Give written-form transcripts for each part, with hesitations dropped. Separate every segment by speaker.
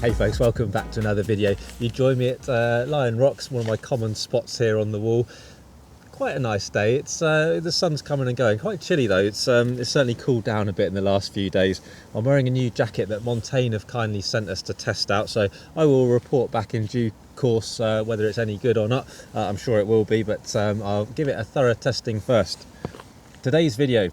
Speaker 1: Hey folks, welcome back to another video. You join me at Lion Rocks, one of my common spots here on the wall. Quite a nice day. It's the sun's coming and going. Quite chilly though. It's certainly cooled down a bit in the last few days. I'm wearing a new jacket that Montaigne have kindly sent us to test out, so I will report back in due course whether it's any good or not. I'm sure it will be, but I'll give it a thorough testing first. Today's video,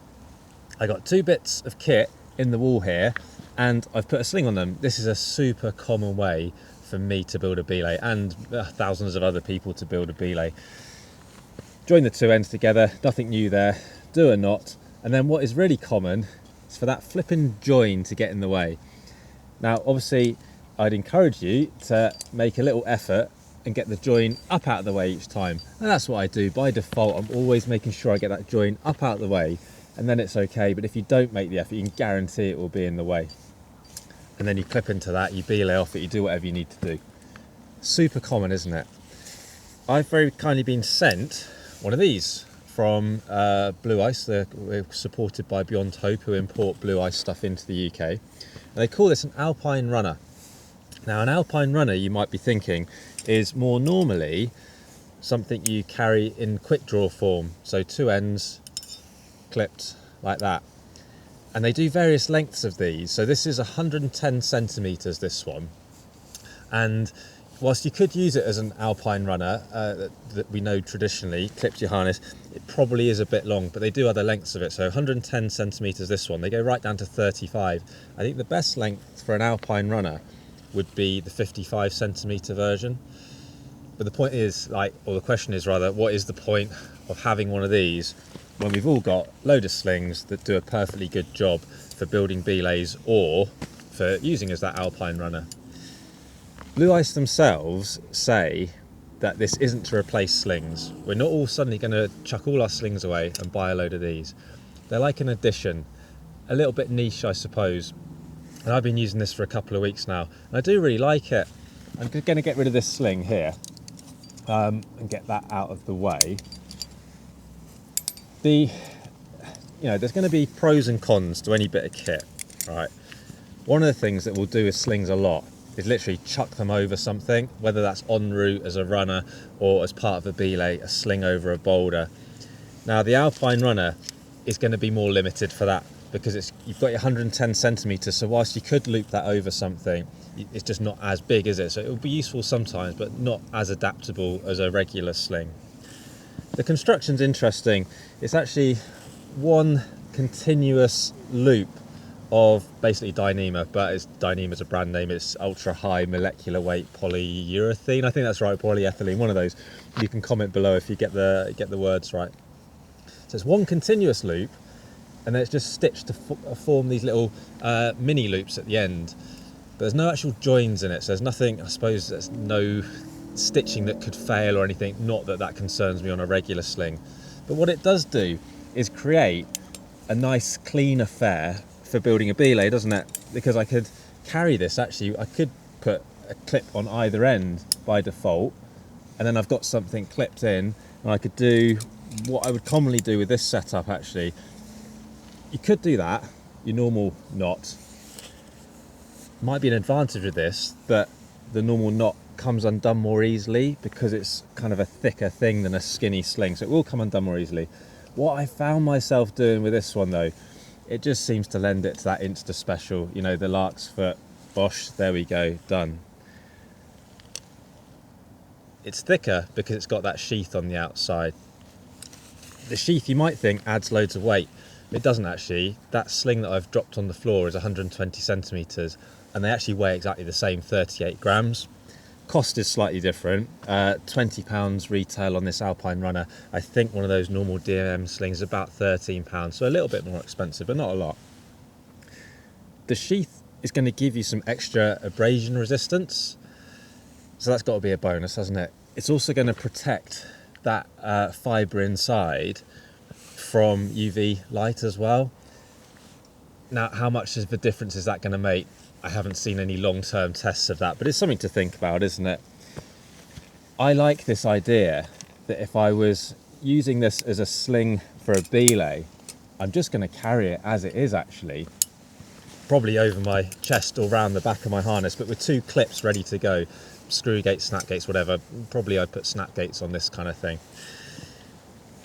Speaker 1: I got two bits of kit in the wall here, and I've put a sling on them. This is a super common way for me to build a belay, and thousands of other people to build a belay. Join the two ends together, nothing new there, do a knot, and then what is really common is for that flipping join to get in the way. Now obviously I'd encourage you to make a little effort and get the join up out of the way each time, and that's what I do by default. I'm always making sure I get that join up out of the way, and then it's okay. But if you don't make the effort, you can guarantee it will be in the way. And then you clip into that, you belay off it, you do whatever you need to do. Super common, isn't it? I've very kindly been sent one of these from Blue Ice. We're supported by Beyond Hope, who import Blue Ice stuff into the UK. And they call this an Alpine Runner. Now an Alpine Runner, you might be thinking, is more normally something you carry in quick draw form. So two ends clipped like that. And they do various lengths of these. So this is 110 centimeters, this one. And whilst you could use it as an Alpine Runner that we know traditionally, clipped your harness, it probably is a bit long, but they do other lengths of it. So 110 centimeters, this one, they go right down to 35. I think the best length for an Alpine Runner would be the 55 centimeter version. But the point is, or the question is rather, what is the point of having one of these when we've all got a load of slings that do a perfectly good job for building belays or for using as that Alpine Runner? Blue Ice themselves say that this isn't to replace slings. We're not all suddenly going to chuck all our slings away and buy a load of these. They're like an addition, a little bit niche, I suppose. And I've been using this for a couple of weeks now, and I do really like it. I'm going to get rid of this sling here and get that out of the way. There's going to be pros and cons to any bit of kit. All right. One of the things that we'll do with slings a lot is literally chuck them over something, whether that's en route as a runner or as part of a belay, a sling over a boulder. Now the Alpine Runner is going to be more limited for that because you've got your 110 centimeters. So whilst you could loop that over something, it's just not as big, is it? So it will be useful sometimes, but not as adaptable as a regular sling. The construction's interesting. It's actually one continuous loop of basically Dyneema, but Dyneema's a brand name. It's ultra high molecular weight polyurethane. I think that's right, polyethylene, one of those. You can comment below if you get the words right. So it's one continuous loop, and then it's just stitched to form these little mini loops at the end. But there's no actual joins in it, so there's nothing, I suppose there's no stitching that could fail or anything. Not that that concerns me on a regular sling. But what it does do is create a nice clean affair for building a belay, doesn't it? Because I could carry this, actually, I could put a clip on either end by default, and then I've got something clipped in, and I could do what I would commonly do with this setup. Actually, you could do that, your normal knot. Might be an advantage of this, that the normal knot comes undone more easily because it's kind of a thicker thing than a skinny sling, so it will come undone more easily. What I found myself doing with this one though, it just seems to lend it to that Insta special, the lark's foot, bosh, there we go, done. It's thicker because it's got that sheath on the outside. The sheath, you might think, adds loads of weight. It doesn't actually. That sling that I've dropped on the floor is 120 centimeters, and they actually weigh exactly the same, 38 grams. Cost is slightly different. £20 retail on this Alpine Runner. I think one of those normal DMM slings is about £13, so a little bit more expensive, but not a lot. The sheath is going to give you some extra abrasion resistance, so that's got to be a bonus, hasn't it? It's also going to protect that fibre inside from UV light as well. Now, how much of a difference is that going to make? I haven't seen any long-term tests of that, but it's something to think about, isn't it? I like this idea that if I was using this as a sling for a belay, I'm just going to carry it as it is actually, probably over my chest or round the back of my harness, but with 2 clips ready to go, screw gates, snap gates, whatever. Probably I'd put snap gates on this kind of thing.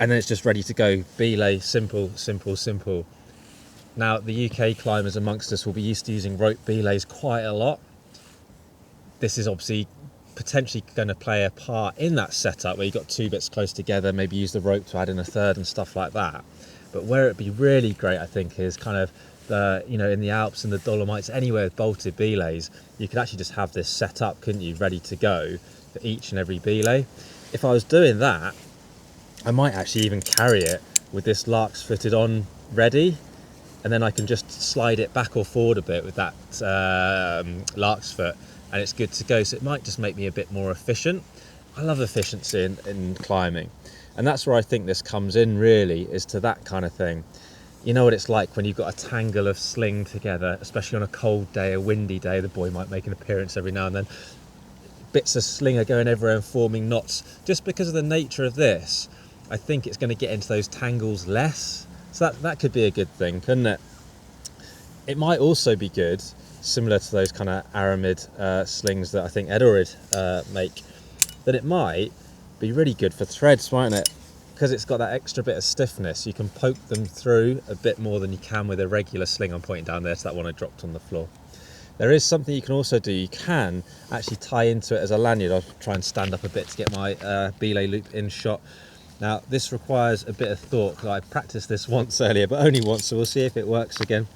Speaker 1: And then it's just ready to go. Belay, simple, simple, simple. Now, the UK climbers amongst us will be used to using rope belays quite a lot. This is obviously potentially going to play a part in that setup where you've got 2 bits close together, maybe use the rope to add in a third and stuff like that. But where it'd be really great, I think, is kind of the, you know, in the Alps and the Dolomites, anywhere with bolted belays, you could actually just have this set up, couldn't you, ready to go for each and every belay. If I was doing that, I might actually even carry it with this lark's footed on ready, and then I can just slide it back or forward a bit with that lark's foot, and it's good to go. So it might just make me a bit more efficient. I love efficiency in climbing, and that's where I think this comes in really, is to that kind of thing. You know what it's like when you've got a tangle of sling together, especially on a cold day, a windy day. The boy might make an appearance every now and then. Bits of sling are going everywhere and forming knots. Just because of the nature of this, I think it's going to get into those tangles less. So that could be a good thing, couldn't it? It might also be good, similar to those kind of aramid slings that I think Edorid make, that it might be really good for threads, mightn't it? Because it's got that extra bit of stiffness. You can poke them through a bit more than you can with a regular sling. I'm pointing down there to that one I dropped on the floor. There is something you can also do. You can actually tie into it as a lanyard. I'll try and stand up a bit to get my belay loop in shot. Now, this requires a bit of thought, because I practiced this once earlier, but only once, so we'll see if it works again.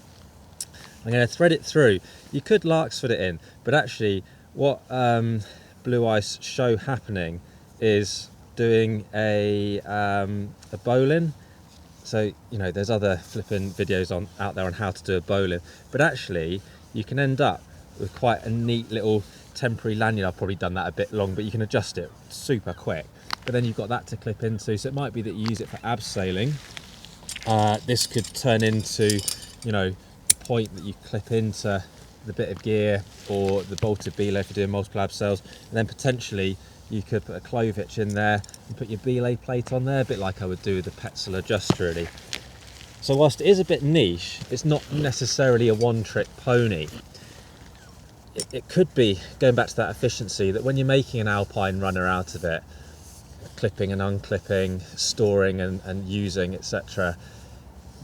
Speaker 1: I'm going to thread it through. You could lark's-foot it in, but actually what Blue Ice show happening is doing a bowline. So, you know, there's other flipping videos out there on how to do a bowline, but actually you can end up with quite a neat little temporary lanyard. I've probably done that a bit long, but you can adjust it super quick. But then you've got that to clip into, so it might be that you use it for abseiling. This could turn into, you know, the point that you clip into the bit of gear or the bolted belay for doing multiple abseils, and then potentially you could put a clove hitch in there and put your belay plate on there, a bit like I would do with the Petzl adjuster really. So whilst it is a bit niche, it's not necessarily a one-trick pony. It could be, going back to that efficiency, that when you're making an Alpine Runner out of it, clipping and unclipping, storing and using, etc.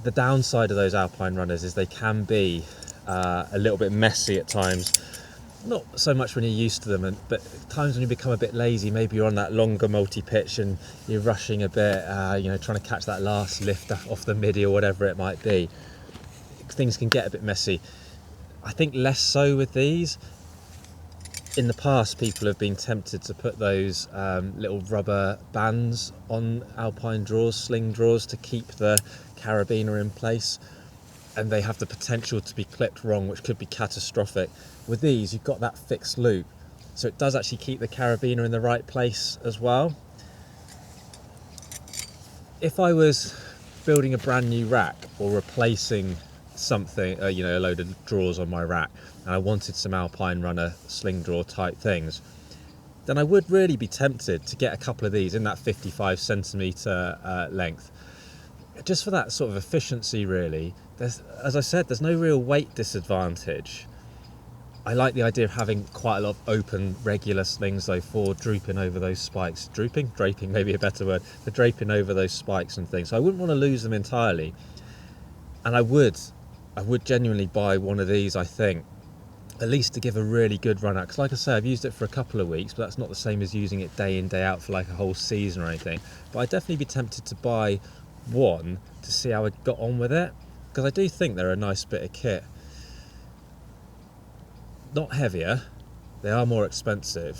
Speaker 1: The downside of those Alpine Runners is they can be a little bit messy at times. Not so much when you're used to them, but times when you become a bit lazy. Maybe you're on that longer multi-pitch and you're rushing a bit, you know, trying to catch that last lift off the midi or whatever it might be. Things can get a bit messy. I think less so with these. In the past, people have been tempted to put those little rubber bands on Alpine drawers, sling drawers, to keep the carabiner in place, and they have the potential to be clipped wrong, which could be catastrophic. With these, you've got that fixed loop, so it does actually keep the carabiner in the right place as well. If I was building a brand new rack or replacing something, you know, a load of drawers on my rack, and I wanted some Alpine Runner sling drawer type things, then I would really be tempted to get a couple of these in that 55 centimetre length, just for that sort of efficiency really. As I said, there's no real weight disadvantage. I like the idea of having quite a lot of open regular slings though, for drooping over those spikes. Draping maybe a better word, for draping over those spikes and things. So I wouldn't want to lose them entirely, and I would genuinely buy one of these, I think, at least to give a really good run out, because like I say, I've used it for a couple of weeks, but that's not the same as using it day in day out for like a whole season or anything. But I'd definitely be tempted to buy one to see how I got on with it, because I do think they're a nice bit of kit. Not heavier, they are more expensive,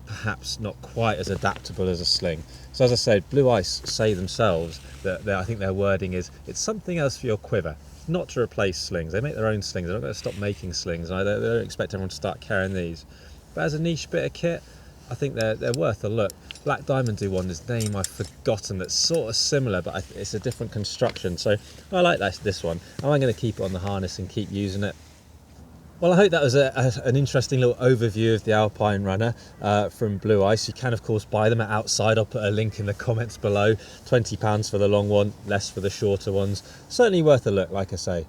Speaker 1: perhaps not quite as adaptable as a sling. So as I said, Blue Ice say themselves that I think their wording is, it's something else for your quiver, not to replace slings. They make their own slings, they're not going to stop making slings, and they don't expect everyone to start carrying these. But as a niche bit of kit, I think they're worth a look. Black Diamond do one, his name I've forgotten, that's sort of similar, but it's a different construction. So I like this one. I'm going to keep it on the harness and keep using it. Well, I hope that was an interesting little overview of the Alpine Runner from Blue Ice. You can, of course, buy them at Outside. I'll put a link in the comments below. £20 for the long one, less for the shorter ones. Certainly worth a look, like I say.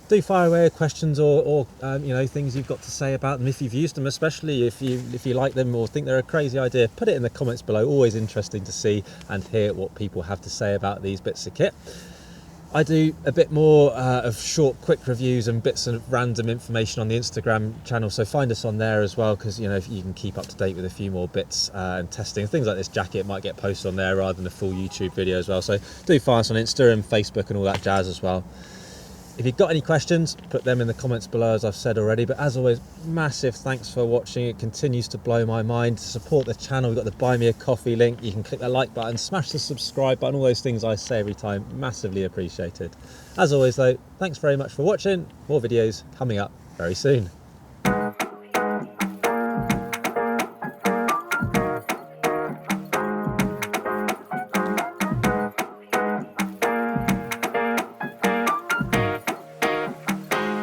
Speaker 1: do fire away questions or you know, things you've got to say about them, if you've used them, especially if you like them or think they're a crazy idea. Put it in the comments below. Always interesting to see and hear what people have to say about these bits of kit. I do a bit more of short, quick reviews and bits of random information on the Instagram channel, so find us on there as well, because you know, if you can keep up to date with a few more bits and testing things like this jacket might get posted on there rather than a full YouTube video as well. So do find us on Insta and Facebook and all that jazz as well. If you've got any questions, put them in the comments below, as I've said already. But as always, massive thanks for watching. It continues to blow my mind. To support the channel, we've got the Buy Me a Coffee link. You can click that like button, smash the subscribe button, all those things I say every time. Massively appreciated. As always though, thanks very much for watching. More videos coming up very soon.